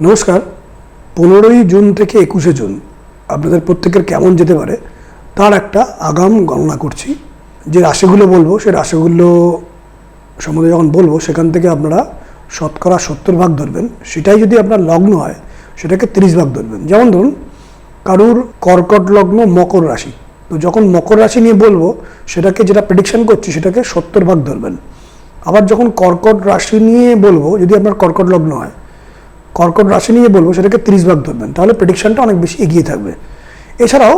নমস্কার। 15ই জুন থেকে 21শে জুন আপনাদের প্রত্যেকের কেমন যেতে পারে তার একটা আগাম গণনা করছি। যে রাশিগুলো বলবো সেই রাশিগুলো সম্বন্ধে যখন বলবো সেখান থেকে আপনারা শতকরা 70 ভাগ ধরবেন। সেটাই যদি আপনার লগ্ন হয় সেটাকে 30 ভাগ ধরবেন। যেমন ধরুন কারুর কর্কট লগ্ন মকর রাশি, তো যখন মকর রাশি নিয়ে বলবো সেটাকে যেটা প্রেডিকশন করছি সেটাকে 70 ভাগ ধরবেন। আবার যখন কর্কট রাশি নিয়ে বলবো, যদি আপনার কর্কট লগ্ন হয়, কর্কট রাশি নিয়ে বলবো সেটাকে 30 ভাগ ধরবেন, তাহলে প্রেডিকশনটা অনেক বেশি এগিয়ে থাকবে। এছাড়াও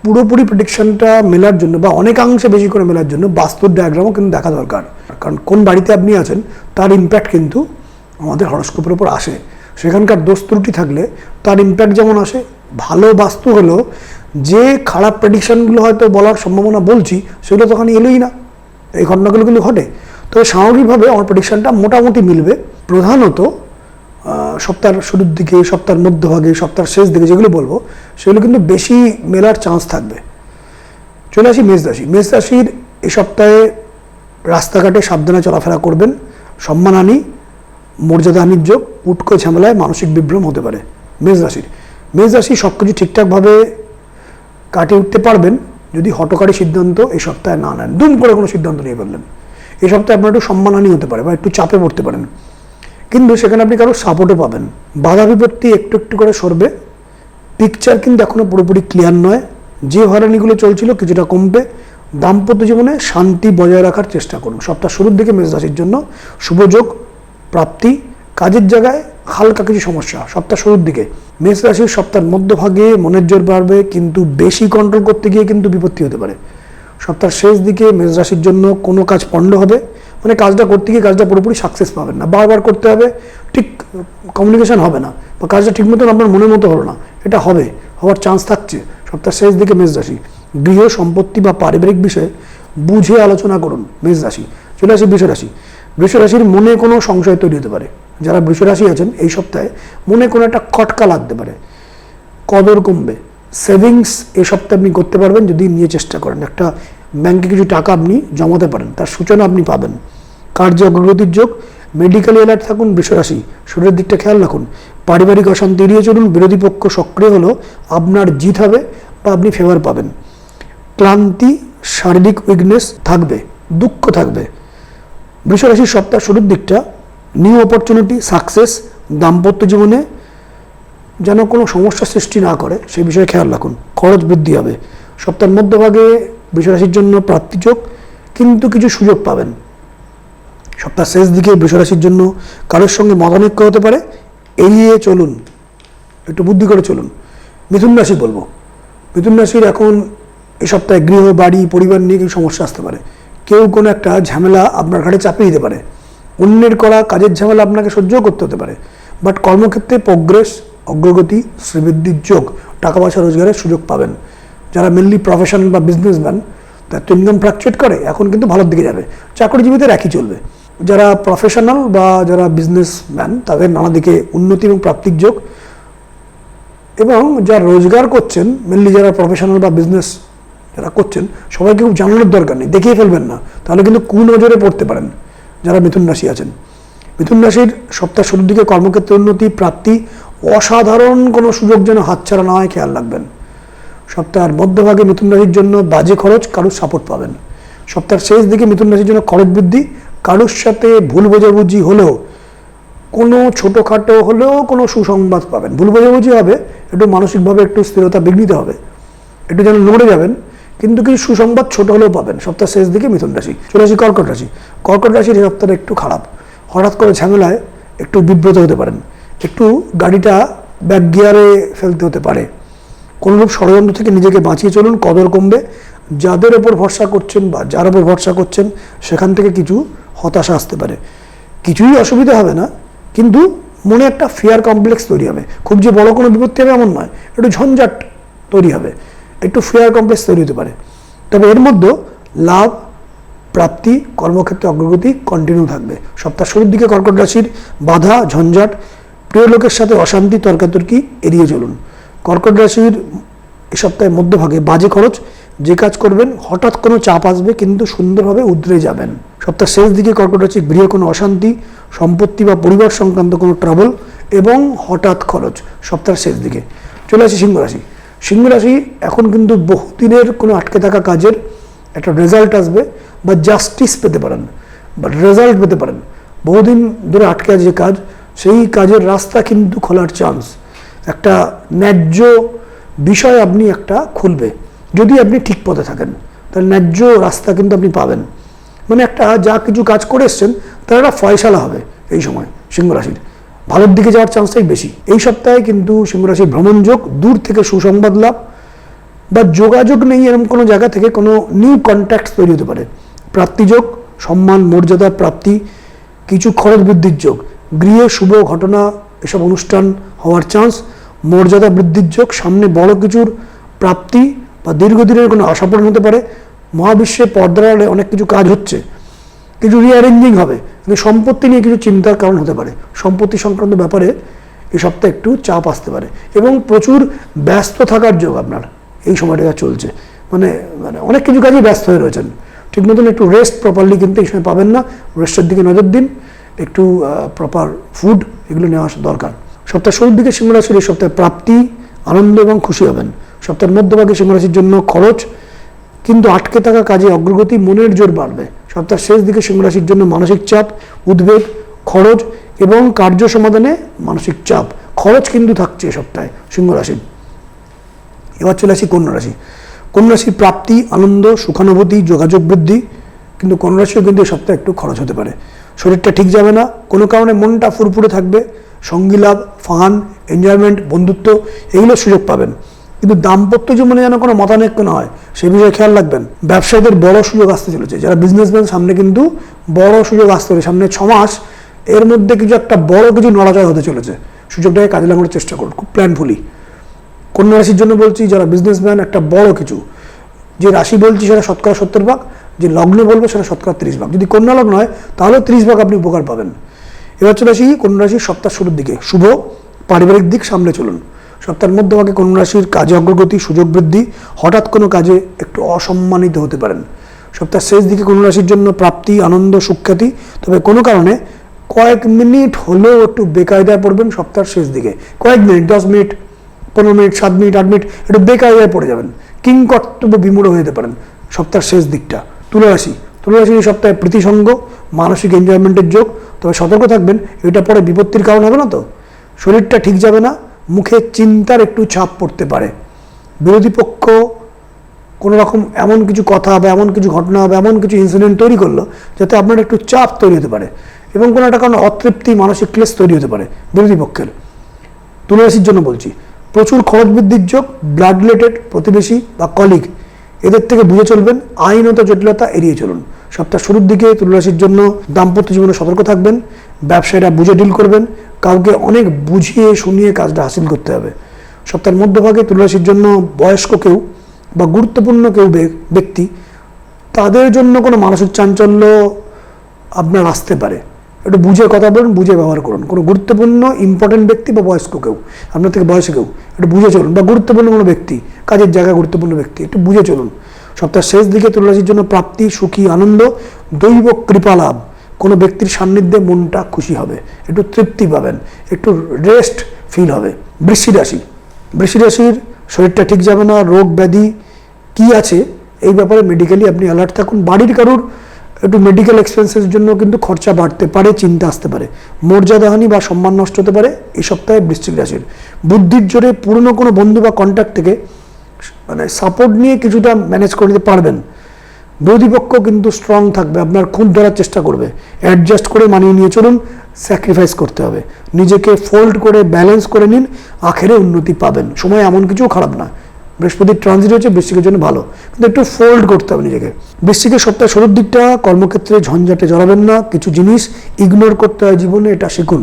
পুরোপুরি প্রেডিকশনটা মেলার জন্য বা অনেকাংশে বেশি করে মেলার জন্য বাস্তুর ডায়াগ্রামও কিন্তু দেখা দরকার, কারণ কোন বাড়িতে আপনি আছেন তার ইম্প্যাক্ট কিন্তু আমাদের হরস্কোপের উপর আসে। সেখানকার দোষ ত্রুটি থাকলে তার ইম্প্যাক্ট যেমন আসে। ভালো বাস্তু হলো যে খারাপ প্রেডিকশনগুলো হয়তো বলার সম্ভাবনা বলছি সেগুলো তখন এলোই না, এই ঘটনাগুলো কিন্তু ঘটে। তবে সামগ্রিকভাবে আমার প্রেডিকশনটা মোটামুটি মিলবে। প্রধানত সপ্তাহের শুরুর দিকে, সপ্তাহের মধ্যভাগে, সপ্তাহের শেষ দিকে যেগুলো বলবো সেগুলো কিন্তু বেশি মেলার চান্স থাকবে। চলে আসি মেষ রাশি। মেষ রাশির এই সপ্তাহে রাস্তাঘাটে সাবধানে চলাফেরা করবেন। সম্মানহানি, মর্যাদাহানির যোগ, উটকো ঝামেলায় মানসিক বিভ্রম হতে পারে। মেষ রাশি সব কিছু ঠিকঠাকভাবে কাটিয়ে উঠতে পারবেন যদি হঠকারী সিদ্ধান্ত এই সপ্তাহে না নেন। দুম করে কোনো সিদ্ধান্ত নিয়ে ফেললেন, এই সপ্তাহে আপনার একটু সম্মানহানি হতে পারে বা একটু চাপে পড়তে পারেন, কিন্তু সেখানে আপনি কারো সাপোর্টও পাবেন। বাধা বিপত্তি একটু একটু করে সরবে। পিকচার কিন্তু এখনো পুরোপুরি ক্লিয়ার নয়। যে হয়রানিগুলো চলছিল কিছুটা কমবে। দাম্পত্য জীবনে শান্তি বজায় রাখার চেষ্টা করুন। সপ্তাহ শুরুর দিকে মেষ রাশির জন্য শুভযোগ প্রাপ্তি। কাজের জায়গায় হালকা কিছু সমস্যা সপ্তাহ শুরুর দিকে। মেষ রাশির সপ্তাহের মধ্যভাগে মনের জোর বাড়বে, কিন্তু বেশি কন্ট্রোল করতে গিয়ে কিন্তু বিপত্তি হতে পারে। সপ্তাহের শেষ দিকে মেষ রাশির জন্য কোনো কাজ পণ্ড হবে, মানে কাজটা করতে গিয়ে কাজটা পুরোপুরি সাকসেস পাবেন না, বারবার করতে হবে, ঠিক কমিউনিকেশন হবে না বা কাজটা ঠিক মতন আপনার মনের মতো হলো না, এটা হওয়ার চান্স থাকছে সপ্তাহের শেষ দিকে মেষ রাশি। গৃহ সম্পত্তি বা পারিবারিক বিষয়ে বুঝে আলোচনা করুন মেষ রাশি। চলে আসি বৃষ রাশি। বৃষ রাশির মনে কোনো সংশয় তৈরি হতে পারে। যারা বৃষ রাশি আছেন এই সপ্তাহে মনে কোনো একটা খটকা লাগতে পারে, কদর কমবে। সেভিংস এই সপ্তাহে আপনি করতে পারবেন যদি নিয়ে চেষ্টা করেন। একটা ব্যাংকে কিছু টাকা আপনি জমাতে পারেন, তার সূচনা আপনি পাবেন। কার্য অগ্রগতির যোগ। মেডিকেলি অ্যালার্ট থাকুন বৃষ রাশি, শরীরের দিকটা খেয়াল রাখুন। পারিবারিক অশান্তি এড়িয়ে চলুন। বিরোধী পক্ষ সক্রিয় হলেও আপনার জিত হবে বা আপনি ফেভার পাবেন। ক্লান্তি, শারীরিক উইকনেস থাকবে, দুঃখ থাকবে। বৃষ রাশির সপ্তাহ শুরুর দিকটা নিউ অপরচুনিটি, সাকসেস। দাম্পত্য জীবনে যেন কোনো সমস্যা সৃষ্টি না করে সেই বিষয়ে খেয়াল রাখুন। খরচ বৃদ্ধি হবে। সপ্তাহের মধ্যভাগে বৃষ রাশির জন্য প্রাপ্তিযোগ, কিন্তু কিছু সুযোগ পাবেন। সপ্তাহ শেষ দিকে বৃষ রাশির জন্য কারোর সঙ্গে মতানৈক্য হতে পারে, এড়িয়ে চলুন, একটু বুদ্ধি করে চলুন। মিথুন রাশি বলবো, মিথুন রাশির এখন এই সপ্তাহে গৃহ, বাড়ি, পরিবার নিয়ে কিছু সমস্যা আসতে পারে। কেউ কোনো একটা ঝামেলা আপনার ঘাড়ে চাপিয়ে দিতে পারে। অন্যের করা কাজের ঝামেলা আপনাকে সহ্য করতে হতে পারে। বাট কর্মক্ষেত্রে প্রোগ্রেস, অগ্রগতি, শ্রীবৃদ্ধির যোগ, টাকা পয়সা রোজগারের সুযোগ পাবেন। যারা মেনলি প্রফেশনাল বা বিজনেসম্যান, তার তো ইনকাম ফ্লাকচুয়েট করে, এখন কিন্তু ভালোর দিকে যাবে। চাকরিজীবীদের একই চলবে। যারা প্রফেশনাল বা যারা বিজনেসম্যান তাদের নানা দিকে উন্নতি এবং প্রাপ্তির যোগ। এবং যারা রোজগার করছেন, মেনলি যারা প্রফেশনাল বা বিজনেস যারা করছেন, সবাইকে খুব জানানোর দরকার নেই, দেখিয়ে ফেলবেন না, তাহলে কিন্তু কুনজরে পড়তে পারেন যারা মিথুন রাশি আছেন। মিথুন রাশির সপ্তাহ শুরুর দিকে কর্মক্ষেত্রে উন্নতি, প্রাপ্তি। অসাধারণ কোনো সুযোগ যেন হাতছাড়া না হয় খেয়াল রাখবেন। সপ্তাহের মধ্যভাগে মিথুন রাশির জন্য বাজে খরচ, কারুর সাপোর্ট পাবেন। সপ্তাহের শেষ দিকে মিথুন রাশির জন্য খরচ বৃদ্ধি। কারুর সাথে ভুল বোঝাবুঝি হলেও, কোনো ছোটোখাটো হলেও কোনো সুসংবাদ পাবেন। ভুল বোঝাবুঝি হবে, একটু মানসিকভাবে একটু স্থিরতা বিঘ্নিত হবে, একটু যেন নড়ে যাবেন, কিন্তু কিছু সুসংবাদ ছোট হলেও পাবেন সপ্তাহ শেষ দিকে মিথুন রাশি। চলে আসি কর্কট রাশি। কর্কট রাশির এই সপ্তাহটা একটু খারাপ। হঠাৎ করে ঝামেলায় একটু বিব্রত হতে পারেন, একটু গাড়িটা ব্যাক গিয়ারে ফেলতে হতে পারে। কোনোরূপ ষড়যন্ত্র থেকে নিজেকে বাঁচিয়ে চলুন, কদর কমবে। যাদের ওপর ভরসা করছেন বা যার ওপর ভরসা করছেন সেখান থেকে কিছু হতাশা আসতে পারে। কিছুই অসুবিধা হবে না, কিন্তু মনে একটা ফিয়ার কমপ্লেক্স তৈরি হবে। খুব যে বড় কোনো বিপত্তি হবে এমন নয়, একটু ঝঞ্ঝাট তৈরি হবে, একটু ফিয়ার কমপ্লেক্স তৈরি হতে পারে। তবে এর মধ্যে লাভ, প্রাপ্তি, কর্মক্ষেত্রে অগ্রগতি কন্টিনিউ থাকবে। সপ্তাহ শুরুর দিকে কর্কট রাশির বাধা, ঝঞ্ঝাট, প্রিয় লোকের সাথে অশান্তি, তর্কাতর্কি এড়িয়ে চলুন। কর্কট রাশির এই সপ্তাহের মধ্যভাগে বাজে খরচ। যে কাজ করবেন হঠাৎ কোনো চাপ আসবে, কিন্তু সুন্দরভাবে উতরে যাবেন। সপ্তাহ শেষ দিকে কর্কট রাশি গৃহে কোনো অশান্তি, সম্পত্তি বা পরিবার সংক্রান্ত কোনো ট্রাবল এবং হঠাৎ খরচ সপ্তাহের শেষ দিকে। চলে আসি সিংহ রাশি। সিংহ রাশি এখন কিন্তু বহুদিনের কোনো আটকে থাকা কাজের একটা রেজাল্ট আসবে, বা জাস্টিস পেতে পারেন, বা রেজাল্ট পেতে পারেন। বহুদিন ধরে আটকে আছে যে কাজ, সেই কাজের রাস্তা কিন্তু খোলার চান্স, একটা ন্যায্য বিষয় আপনি একটা খুলবে যদি আপনি ঠিক পথে থাকেন, তাহলে ন্যায্য রাস্তা কিন্তু আপনি পাবেন। মানে একটা যা কিছু কাজ করে এসছেন তার একটা ফয়সালা হবে এই সময় সিংহ রাশির, ভালোর দিকে যাওয়ার চান্সটাই বেশি। এই সপ্তাহে কিন্তু সিংহ রাশির ভ্রমণ যোগ, দূর থেকে সুসংবাদ লাভ, বা যোগাযোগ নেই এরকম কোনো জায়গা থেকে কোনো নিউ কন্ট্যাক্ট তৈরি হতে পারে। প্রাপ্তিযোগ, সম্মান মর্যাদা প্রাপ্তি, কিছু খরচ বৃদ্ধির যোগ, গৃহে শুভ ঘটনা এসব অনুষ্ঠান হওয়ার চান্স, মর্যাদা বৃদ্ধির যোগ, সামনে বড় কিছুর প্রাপ্তি বা দীর্ঘদিনের কোনো আশা পূরণ হতে পারে। মহাবিশ্বে পর্দার আড়ালে অনেক কিছু কাজ হচ্ছে, কিছু রিঅ্যারেঞ্জিং হবে, কিন্তু সম্পত্তি নিয়ে কিছু চিন্তার কারণ হতে পারে। সম্পত্তি সংক্রান্ত ব্যাপারে এই সপ্তাহে একটু চাপ আসতে পারে, এবং প্রচুর ব্যস্ত থাকার যোগ আপনার এই সময়টা চলছে। মানে মানে অনেক কিছু কাজে ব্যস্ত হয়ে রয়েছেন, ঠিক মতন একটু রেস্ট প্রপারলি কিন্তু এই সময় পাবেন না। রেস্টের দিকে নজর দিন, একটু প্রপার ফুড এগুলো নেওয়া দরকার। সপ্তাহের শুরুর দিকে সিংহ রাশির এই সপ্তাহে প্রাপ্তি, আনন্দ এবং খুশি হবেন। সপ্তাহের মধ্যভাগে সিংহ রাশির জন্য খরচ, কিন্তু আটকে থাকা কাজে অগ্রগতি, মনের জোর বাড়বে। সপ্তাহের শেষ দিকে সিংহ রাশির জন্য মানসিক চাপ, উদ্বেগ, খরচ এবং কার্য সমাধানে মানসিক চাপ, খরচ কিন্তু থাকছে সপ্তাহে সিংহ রাশির। এবার চলে আসি কন্যা রাশি। কন্যা রাশির প্রাপ্তি, আনন্দ, সুখানুভূতি, যোগাযোগ বৃদ্ধি, কিন্তু কন্যা রাশিও কিন্তু এই সপ্তাহে একটু খরচ হতে পারে। শরীরটা ঠিক যাবে না, কোনো কারণে মনটা ফুরফুরে থাকবে, সঙ্গী লাভ, ফান, এনজয়মেন্ট, বন্ধুত্ব এগুলোর সুযোগ পাবেন। কিন্তু দাম্পত্য জীবনে যেন কোনো মতানৈক্য না হয় সে বিষয়ে খেয়াল রাখবেন। ব্যবসায়ীদের বড় সুযোগ আসতে চলেছে, যারা বিজনেসম্যান সামনে কিন্তু বড় সুযোগ আসতে চলেছে। সামনে 6 মাস এর মধ্যে কিছু একটা বড় কিছু নড়াচড়া হতে চলেছে, সুযোগটাকে কাজে লাগানোর চেষ্টা করুন খুব প্ল্যানফুলি। কন্যা রাশির জন্য বলছি, যারা বিজনেসম্যান, একটা বড় কিছু, যে রাশি বলছি সেটা 70% ভাগ, যে লগ্ন বলবো সেটা 30% ভাগ। যদি কন্যা লগ্ন হয় তাহলে 30 ভাগ আপনি উপকার পাবেন। এবার চলে আসি কন্যা রাশির সপ্তাহ শুরুর দিকে। শুভ পারিবারিক দিক সামনে চলুন। সপ্তাহের মধ্যভাগে কন্যা রাশির কাজে অগ্রগতি, সুযোগ বৃদ্ধি, হঠাৎ কোনো কাজে একটু অসম্মানিত হতে পারেন। সপ্তাহের শেষ দিকে কন্যা রাশির জন্য প্রাপ্তি, আনন্দ, সুখ্যাতি, তবে কোনো কারণে কয়েক মিনিট হলেও একটু বেকায়দায় পড়বেন। সপ্তাহের শেষ দিকে কয়েক minute, 10 minute, 15 minute, 7 minute, 8 minute একটু বেকায়দায় পড়ে যাবেন, কিংকর্তব্য বিমূঢ় হয়ে যেতে পারেন সপ্তাহের শেষ দিকটা। তুলা রাশি এই সপ্তাহে প্রীতিসঙ্গ, মানসিক এনজয়মেন্টের যোগ, তবে সতর্ক থাকবেন, এটা পরে বিপত্তির কারণ হবে না তো। শরীরটা ঠিক যাবে না, মুখে চিন্তার একটু ছাপ পড়তে পারে। বিরোধী পক্ষ কোনো রকম এমন কিছু কথা বা এমন কিছু ঘটনা বা এমন কিছু ইনসিডেন্ট তৈরি করলো যাতে আপনার একটু চাপ তৈরি হতে পারে, এবং কোনো একটা কারণে অতৃপ্তি, মানসিক ক্লেশ তৈরি হতে পারে বিরোধী পক্ষের। তুলা রাশির জন্য বলছি, প্রচুর খরচ বৃদ্ধির যোগ, ব্লাড রিলেটেড, প্রতিবেশী বা কলিগ এদের থেকে বুঝে চলবেন, আইনত জটিলতা এড়িয়ে চলুন। সপ্তাহ শুরুর দিকে তুলা রাশির জন্য দাম্পত্য জীবনে সতর্ক থাকবেন, ব্যবসায়ীরা বুঝে ডিল করবেন, কাউকে অনেক বুঝিয়ে শুনিয়ে কাজটা হাসিল করতে হবে। সপ্তাহের মধ্যভাগে তুলা রাশির জন্য বয়স্ক কেউ বা গুরুত্বপূর্ণ কেউ ব্যক্তি, তাদের জন্য কোনো মানসিক চাঞ্চল্য আপনার আসতে পারে। একটু বুঝে কথা বলুন, বুঝে ব্যবহার করুন। কোনো গুরুত্বপূর্ণ ইম্পর্টেন্ট ব্যক্তি বা বয়স্ক কেউ, আপনার থেকে বয়সে কেউ, একটু বুঝে চলুন। বা গুরুত্বপূর্ণ কোনো ব্যক্তি, কাজের জায়গায় গুরুত্বপূর্ণ ব্যক্তি, একটু বুঝে চলুন। সপ্তাহের শেষ দিকে তুলা রাশির জন্য প্রাপ্তি, সুখী, আনন্দ, দৈব কৃপা লাভ, কোনো ব্যক্তির সান্নিধ্যে মনটা খুশি হবে, একটু তৃপ্তি পাবেন, একটু রেস্ট ফিল হবে। বৃশ্চিক রাশির শরীরটা ঠিক যাবে না, রোগ ব্যাধি কি আছে এই ব্যাপারে মেডিকেলি আপনি অ্যালার্ট থাকুন। বাড়ির কারুর একটু মেডিকেল এক্সপেন্সের জন্য কিন্তু খরচা বাড়তে পারে, চিন্তা আসতে পারে, মর্যাদাহানি বা সম্মান নষ্ট হতে পারে এই সপ্তাহে বৃশ্চিক রাশির। বুদ্ধির জোরে পুরনো কোনো বন্ধু বা কন্ট্যাক্ট থেকে মানে সাপোর্ট নিয়ে কিছুটা ম্যানেজ করে নিতে পারবেন। বিরোধী পক্ষ কিন্তু স্ট্রং থাকবে, আপনার খুঁত ধরার চেষ্টা করবে, অ্যাডজাস্ট করে মানিয়ে নিয়ে চলুন। স্যাক্রিফাইস করতে হবে, নিজেকে ফোল্ড করে ব্যালেন্স করে নিন, আখেরে উন্নতি পাবেন। সময় এমন কিছু খারাপ না, বৃহস্পতির ট্রানজিট হচ্ছে বৃশ্চিকের জন্য ভালো, কিন্তু একটু ফোল্ড করতে হবে নিজেকে। বৃশ্চিকের সপ্তাহে শুরুর দিকটা কর্মক্ষেত্রে ঝঞ্ঝাটে জড়াবেন না, কিছু জিনিস ইগনোর করতে হয় জীবনে, এটা শিখুন।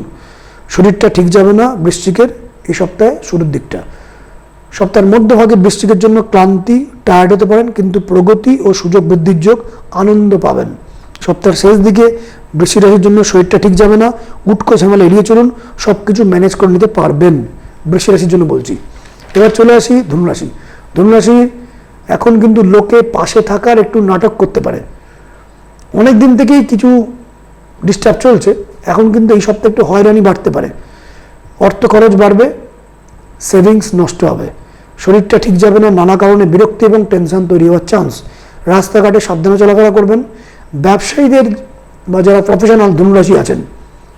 শরীরটা ঠিক যাবে না বৃশ্চিকের এই সপ্তাহে শুরুর দিকটা। সপ্তাহের মধ্যভাগে বৃশ্চিকের জন্য ক্লান্তি, টায়ার্ড হতে পারেন, কিন্তু প্রগতি ও সুযোগ বৃদ্ধির যোগ, আনন্দ পাবেন। সপ্তাহের শেষ দিকে বৃশ্চিক রাশির জন্য শরীরটা ঠিক যাবে না, উটকো ঝামেলা এড়িয়ে চলুন, সব কিছু ম্যানেজ করে নিতে পারবেন বৃশ্চিক রাশির জন্য বলছি। এবার চলে আসি ধনুরাশি। ধনুরাশি এখন কিন্তু লোকে পাশে থাকার একটু নাটক করতে পারে, অনেক দিন থেকেই কিছু ডিস্টার্ব চলছে, এখন কিন্তু এই সপ্তাহে একটু হয়রানি বাড়তে পারে। অর্থ খরচ বাড়বে, সেভিংস নষ্ট হবে, শরীরটা ঠিক যাবে না, নানা কারণে বিরক্তি এবং টেনশন তৈরি হওয়ার চান্স। রাস্তাঘাটে সাবধানে চলাফেরা করবেন। ব্যবসায়ীদের বা যারা প্রফেশনাল ধনুরাশি আছেন,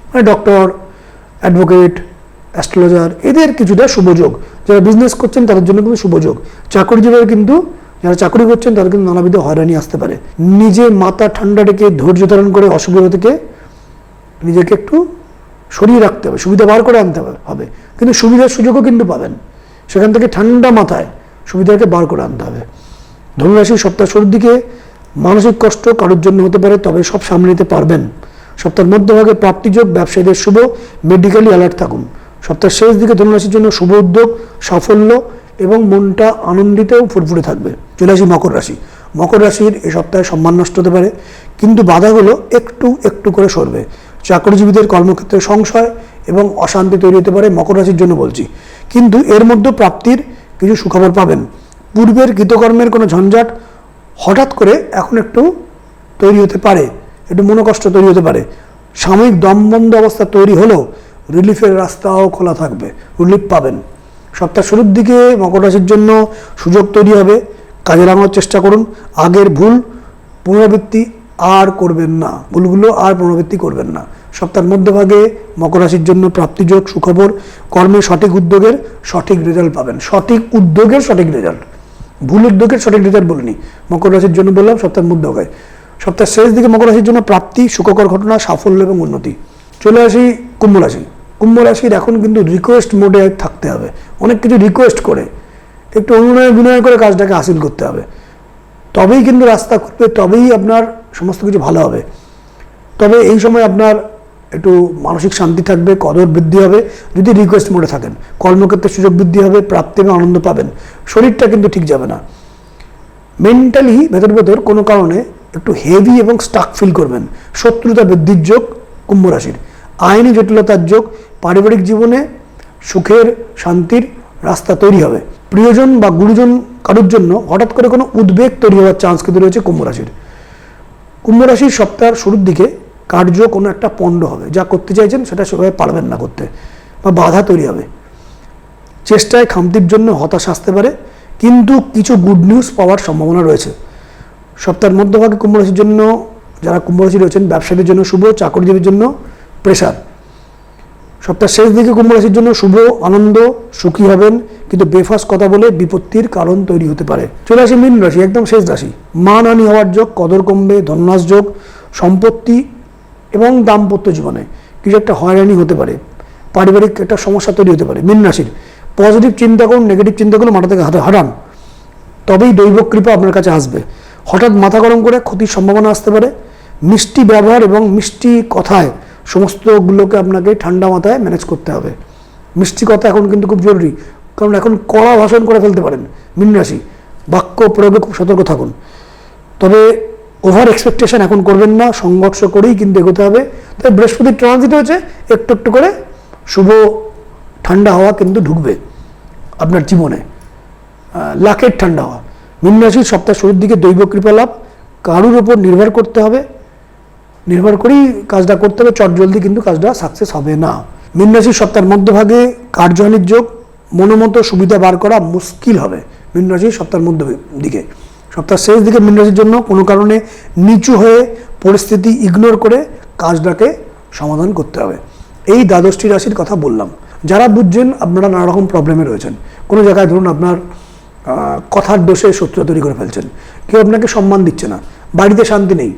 মানে ডক্টর, অ্যাডভোকেট, অ্যাস্ট্রোলজার, এদের কিছুটা শুভযোগ। যারা বিজনেস করছেন তাদের জন্য কিন্তু শুভযোগ। চাকরিজীবীরা কিন্তু, যারা চাকরি করছেন তাদের কিন্তু নানাবিধ হয়রানি আসতে পারে। নিজে মাথা ঠান্ডা রেখে ধৈর্য ধারণ করে অসুবিধা থেকে নিজেকে একটু সরিয়ে রাখতে হবে, সুবিধা বার করে আনতে হবে। কিন্তু সুবিধার সুযোগও কিন্তু পাবেন, সেখান থেকে ঠান্ডা মাথায় সুবিধাকে বার করে আনতে হবে। ধনুরাশি সপ্তাহ শুরুর দিকে মানসিক কষ্ট কারোর জন্য হতে পারে, তবে সব সামনে নিতে পারবেন। সপ্তাহের মধ্যভাগে প্রাপ্তিযোগ, ব্যবসায়ীদের শুভ, মেডিকেলি অ্যালার্ট থাকুন। সপ্তাহের শেষ দিকে ধনুরাশির জন্য শুভ উদ্যোগ, সাফল্য এবং মনটা আনন্দিতেও ফুরফুরে থাকবে। চলে আসি মকর রাশি। মকর রাশির এই সপ্তাহে সম্মান নষ্ট হতে পারে, কিন্তু বাধাগুলো একটু একটু করে সরবে। চাকরিজীবীদের কর্মক্ষেত্রে সংশয় এবং অশান্তি তৈরি হতে পারে, মকর রাশির জন্য বলছি, কিন্তু এর মধ্যে প্রাপ্তির কিছু সুখবর পাবেন। পূর্বের কৃতকর্মের কোনো ঝঞ্ঝাট হঠাৎ করে এখন একটু তৈরি হতে পারে, একটু মনোকষ্ট তৈরি হতে পারে। সাময়িক দমবন্ধ অবস্থা তৈরি হলেও রিলিফের রাস্তাও খোলা থাকবে, রিলিফ পাবেন। সপ্তাহ শুরুর দিকে মকর রাশির জন্য সুযোগ তৈরি হবে, কাজে লাগানোর চেষ্টা করুন। আগের ভুল পুনরাবৃত্তি আর করবেন না, ভুলগুলো আর পুনরাবৃত্তি করবেন না। সপ্তাহের মধ্যভাগে মকর রাশির জন্য প্রাপ্তিযোগ, সুখবর, কর্মে সঠিক উদ্যোগের সঠিক রেজাল্ট পাবেন। সঠিক উদ্যোগের সঠিক রেজাল্ট, ভুল উদ্যোগের সঠিক রেজাল্ট বলিনি, মকর রাশির জন্য বললাম সপ্তাহের মধ্যভাগে। সপ্তাহের শেষ দিকে মকর রাশির জন্য প্রাপ্তি, সুখকর ঘটনা, সাফল্য এবং উন্নতি। চলে আসি কুম্ভ রাশি। কুম্ভ রাশির এখন কিন্তু রিকোয়েস্ট মোডে থাকতে হবে, অনেক কিছু রিকোয়েস্ট করে একটু অনুনয় বিনয় করে কাজটাকে হাসিল করতে হবে, তবেই কিন্তু রাস্তা খুলবে, তবেই আপনার সমস্ত কিছু ভালো হবে। তবে এই সময় আপনার একটু মানসিক শান্তি থাকবে, কদর বৃদ্ধি হবে যদি রিকোয়েস্ট মোডে থাকেন। কর্মক্ষেত্রে সুযোগ বৃদ্ধি হবে, প্রাপ্তি এবং আনন্দ পাবেন। শরীরটা কিন্তু ঠিক যাবে না, মেন্টালি ভেতর ভেতর কোনো কারণে একটু হেভি এবং স্টাক ফিল করবেন। শত্রুতা বৃদ্ধির যোগ কুম্ভ রাশির, আইনি জটিলতার যোগ, পারিবারিক জীবনে সুখের শান্তির রাস্তা তৈরি হবে। প্রিয়জন বা গুরুজন কারোর জন্য হঠাৎ করে কোনো উদ্বেগ তৈরি হওয়ার চান্স কিন্তু রয়েছে কুম্ভ রাশির। কুম্ভ রাশির সপ্তাহের শুরুর দিকে কার্য কোনো একটা পণ্ড হবে, যা করতে চাইছেন সেটা সেভাবে পারবেন না করতে, বা বাধা তৈরি হবে। চেষ্টায় খামতির জন্য হতাশা আসতে পারে, কিন্তু কিছু গুড নিউজ পাওয়ার সম্ভাবনা রয়েছে। সপ্তাহের মধ্যভাগে কুম্ভ রাশির জন্য, যারা কুম্ভ রাশি রয়েছেন, ব্যবসায়ীদের জন্য শুভ, চাকরিজীবীর জন্য প্রেসার। সপ্তাহের শেষ দিকে কুম্ভ রাশির জন্য শুভ, আনন্দ, সুখী হবেন, কিন্তু বেফাস কথা বলে বিপত্তির কারণ তৈরি হতে পারে। চলে আসি মীন রাশি, একদম শেষ রাশি। মানহানি হওয়ার যোগ, কদর কমবে, ধননাশ যোগ, সম্পত্তি এবং দাম্পত্য জীবনে কিছু একটা হয়রানি হতে পারে, পারিবারিক একটা সমস্যা তৈরি হতে পারে। মীন রাশির পজিটিভ চিন্তা করুন, নেগেটিভ চিন্তাগুলো মাথা থেকে হারান, তবেই দৈব কৃপা আপনার কাছে আসবে। হঠাৎ মাথা গরম করে ক্ষতির সম্ভাবনা আসতে পারে। মিষ্টি ব্যবহার এবং মিষ্টি কথায় সমস্তগুলোকে আপনাকে ঠান্ডা মাথায় ম্যানেজ করতে হবে। মিষ্টি কথা এখন কিন্তু খুব জরুরি, কারণ এখন কড়া ভাষণ করে ফেলতে পারেন মীন রাশি, বাক্য প্রয়োগে খুব সতর্ক থাকুন। তবে ওভার এক্সপেকটেশন এখন করবেন না, সংঘর্ষ করেই কিন্তু এগোতে হবে। তবে বৃহস্পতির ট্রানজিট হয়েছে, একটু একটু করে শুভ ঠান্ডা হাওয়া কিন্তু ঢুকবে আপনার জীবনে, লাখের ঠান্ডা হাওয়া। মীন রাশির সপ্তাহ শুরুর দিকে দৈব কৃপা লাভ, কারুর উপর নির্ভর করতে হবে, নির্ভর করেই কাজটা করতে হবে, চটজলদি কিন্তু কাজটা সাকসেস হবে না। মীন রাশির সপ্তাহের মধ্যভাগে কার্যহানির যোগ, মনোমতো সুবিধা বার করা মুশকিল হবে মীন রাশির সপ্তাহের মধ্য দিকে। সপ্তাহের শেষ দিকে মীন রাশির জন্য কোনো কারণে নিচু হয়ে পরিস্থিতি ইগনোর করে কাজটাকে সমাধান করতে হবে। এই দ্বাদশটি রাশির কথা বললাম। যারা বুঝছেন আপনারা নানা রকম প্রবলেমে রয়েছেন, কোনো জায়গায় ধরুন আপনার কথার দোষে শত্রুতা তৈরি করে ফেলছেন, কেউ আপনাকে সম্মান দিচ্ছে না, বাড়িতে শান্তি নেই,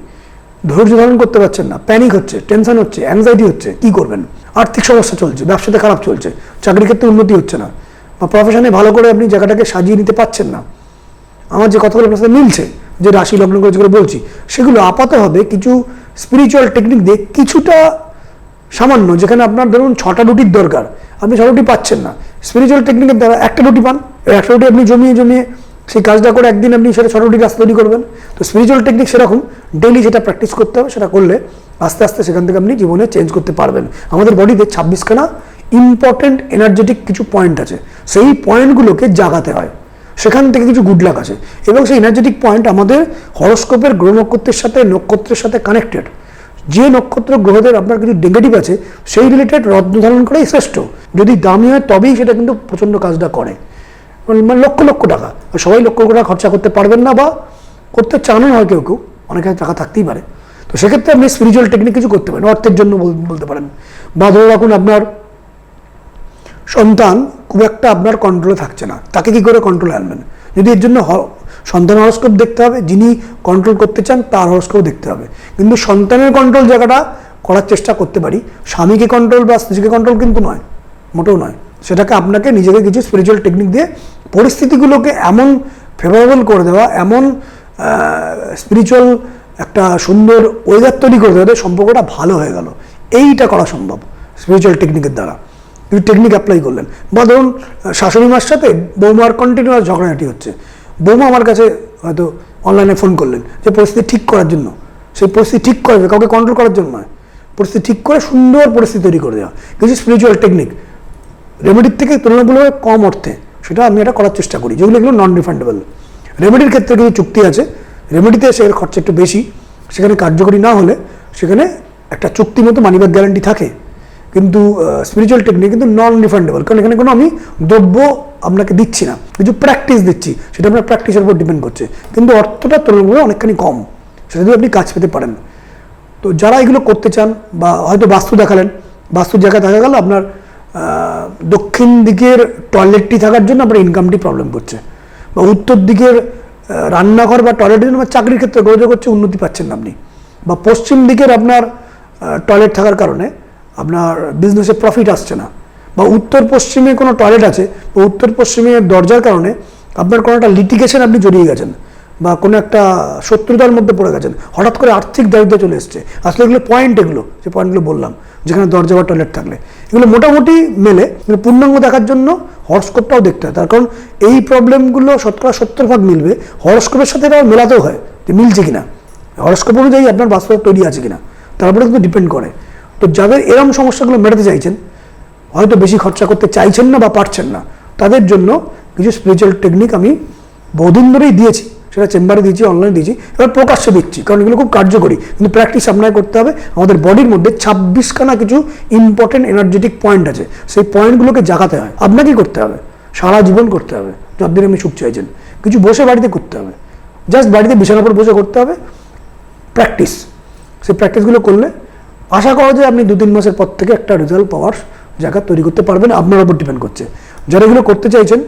ধৈর্য ধারণ করতে পারছেন না, প্যানিক হচ্ছে, টেনশন হচ্ছে, অ্যাংজাইটি হচ্ছে, কি করবেন? আর্থিক সমস্যা চলছে, ব্যবসাতে খারাপ চলছে, চাকরির ক্ষেত্রে উন্নতি হচ্ছে না, বা প্রফেশনে ভালো করে আপনি জায়গাটাকে সাজিয়ে নিতে পারছেন না। আমার যে কথাগুলো আপনার সাথে মিলছে, যে রাশি লগ্ন করে যেগুলো বলছি, সেগুলো আপাতভাবে কিছু স্পিরিচুয়াল টেকনিক দিয়ে কিছুটা সামান্য, যেখানে আপনার ধরুন 6টা রুটির দরকার, আপনি 6টা রুটি পাচ্ছেন না, স্পিরিচুয়াল টেকনিকের দ্বারা একটা রুটি পান, একটা রুটি আপনি জমিয়ে জমিয়ে সেই কাজটা করে একদিন আপনি সেটা 6টা রুটির রাস্তা তৈরি করবেন। তো স্পিরিচুয়াল টেকনিক সেরকম, ডেইলি সেটা প্র্যাকটিস করতে হবে, সেটা করলে আস্তে আস্তে সেখান থেকে আপনি জীবনে চেঞ্জ করতে পারবেন। আমাদের বডিতে 26খানা ইম্পর্টেন্ট এনার্জেটিক কিছু পয়েন্ট আছে, সেই পয়েন্টগুলোকে জাগাতে হয়, সেখান থেকে কিছু গুড লাক আছে, এবং সেই এনার্জেটিক পয়েন্ট আমাদের হরোস্কোপের গ্রহ নক্ষত্রের সাথে কানেক্টেড। যে নক্ষত্র গ্রহদের আপনার কিছু নেগেটিভ আছে সেই রিলেটেড রত্ন ধারণ করাই শ্রেষ্ঠ। যদি দামি হয় তবেই সেটা কিন্তু প্রচণ্ড কাজটা করে, মানে লক্ষ লক্ষ টাকা। সবাই লক্ষ লক্ষ টাকা খরচা করতে পারবেন না, বা করতে চানও হয় কেউ কেউ, অনেকের টাকা থাকতেই পারে। তো সেক্ষেত্রে আপনি স্পিরিচুয়াল টেকনিক কিছু করতে পারেন, অর্থের জন্য বলতে পারেন। বা ধরে রাখুন আপনার সন্তান খুব একটা আপনার কন্ট্রোলে থাকছে না, তাকে কি করে কন্ট্রোলে আনবেন? যদি এর জন্য সন্তান হরস্কোপ দেখতে হবে, যিনি কন্ট্রোল করতে চান তার হরস্কোপ দেখতে হবে। কিন্তু সন্তানের কন্ট্রোল জায়গাটা করার চেষ্টা করতে পারি, স্বামীকে কন্ট্রোল বা স্ত্রীকে কন্ট্রোল কিন্তু নয়, মোটেও নয়। সেটাকে আপনাকে নিজেকে কিছু স্পিরিচুয়াল টেকনিক দিয়ে পরিস্থিতিগুলোকে এমন ফেভারেবল করে দেওয়া, এমন স্পিরিচুয়াল একটা সুন্দর ওয়েদার তৈরি করে দেওয়া, সম্পর্কটা ভালো হয়ে গেল। এইটা করা সম্ভব স্পিরিচুয়াল টেকনিকের দ্বারা। কিন্তু টেকনিক অ্যাপ্লাই করলেন, বা ধরুন শাশুড়ি মার সাথে বৌমার কন্টিনিউয়াস ঝগড়াঝাটি হচ্ছে, বৌমা আমার কাছে হয়তো অনলাইনে ফোন করলেন যে পরিস্থিতি ঠিক করার জন্য। সেই পরিস্থিতি ঠিক করবে, কাউকে কন্ট্রোল করার জন্য নয়, পরিস্থিতি ঠিক করে সুন্দর পরিস্থিতি তৈরি করে দেওয়া। কিছু স্পিরিচুয়াল টেকনিক রেমেডির থেকে তুলনামূলকভাবে কম অর্থে সেটা আমি এটা করার চেষ্টা করি, যেগুলো এগুলো নন রিফান্ডেবল। রেমেডির ক্ষেত্রে কিছু চুক্তি আছে, রেমেডিতে সেখানে খরচা একটু বেশি, সেখানে কার্যকরী না হলে সেখানে একটা চুক্তি মতো মানিব্যাক গ্যারান্টি থাকে। কিন্তু স্পিরিচুয়াল টেকনিক কিন্তু নন রিফান্ডেবল, কারণ এখানে কোনো আমি দ্রব্য আপনাকে দিচ্ছি না, কিছু প্র্যাকটিস দিচ্ছি, সেটা আপনার প্র্যাকটিসের উপর ডিপেন্ড করছে। কিন্তু অর্থটা তুলনামূলক অনেকখানি কম, সেটা দিয়ে আপনি কাজ পেতে পারেন। তো যারা এগুলো করতে চান, বা হয়তো বাস্তু দেখালেন, বাস্তুর জায়গায় দেখা গেল আপনার দক্ষিণ দিকের টয়লেটটি থাকার জন্য আপনার ইনকামটি প্রবলেম করছে, বা উত্তর দিকের রান্নাঘর বা টয়লেটের জন্য চাকরির ক্ষেত্রে যোগাযোগ হচ্ছে, উন্নতি পাচ্ছেন না আপনি, বা পশ্চিম দিকের আপনার টয়লেট থাকার কারণে আপনার বিজনেসে প্রফিট আসছে না, বা উত্তর পশ্চিমে কোনো টয়লেট আছে, বা উত্তর পশ্চিমের দরজার কারণে আপনার কোনো একটা লিটিগেশন আপনি জড়িয়ে গেছেন, বা কোনো একটা শত্রুতার মধ্যে পড়ে গেছেন, হঠাৎ করে আর্থিক দারিদ্র চলে এসছে। আসলে এগুলো পয়েন্ট, এগুলো যে পয়েন্টগুলো বললাম, যেখানে দরজা বা টয়লেট থাকলে এগুলো মোটামুটি মেলে। কিন্তু পূর্ণাঙ্গ দেখার জন্য হরস্কোপটাও দেখতে হয়, তার কারণ এই প্রবলেমগুলো 70% মিলবে, হরস্কোপের সাথে এটা মেলাতেও হয় যে মিলছে কিনা, হরস্কোপ অনুযায়ী আপনার বাস্তব তৈরি আছে কিনা, তারপরে কিন্তু ডিপেন্ড করে। তো যাদের এরম সমস্যাগুলো মেটাতে চাইছেন, হয়তো বেশি খরচা করতে চাইছেন না বা পারছেন না, তাদের জন্য কিছু স্পিরিচুয়াল টেকনিক আমি বহুদিন ধরেই দিয়েছি, সেটা চেম্বারে দিয়েছি, অনলাইনে দিয়েছি, এবার প্রকাশ্যে দিচ্ছি, কারণ এগুলো খুব কার্যকরী। কিন্তু প্র্যাকটিস আপনাকে করতে হবে। আমাদের বডির মধ্যে 26খানা কিছু ইম্পর্টেন্ট এনার্জেটিক পয়েন্ট আছে, সেই পয়েন্টগুলোকে জাগাতে হয়, আপনাকেই করতে হবে, সারা জীবন করতে হবে। যতদিন আপনি সুখ চাইছেন, কিছু বসে বাড়িতে করতে হবে, জাস্ট বাড়িতে বিছানার উপর বসে করতে হবে, প্র্যাকটিস। সেই প্র্যাকটিসগুলো করলে আশা করা যায় আপনি 2-3 মাসের পর থেকে একটা রেজাল্ট পাওয়ার জায়গা তৈরি করতে পারবেন। আপনার উপর ডিপেন্ড করছে। যারা এগুলো করতে চাইছেন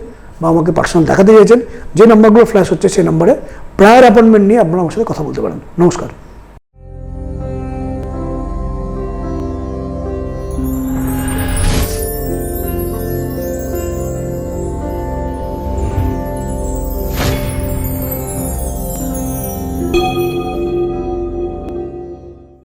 বা আমাকে পার্সোনাল দেখাতে চাইছেন, যে নাম্বারগুলো ফ্ল্যাশ হচ্ছে সেই নাম্বারে প্রায়র অ্যাপয়েন্টমেন্ট নিয়ে আপনারা আমার সাথে কথা বলতে পারেন। নমস্কার।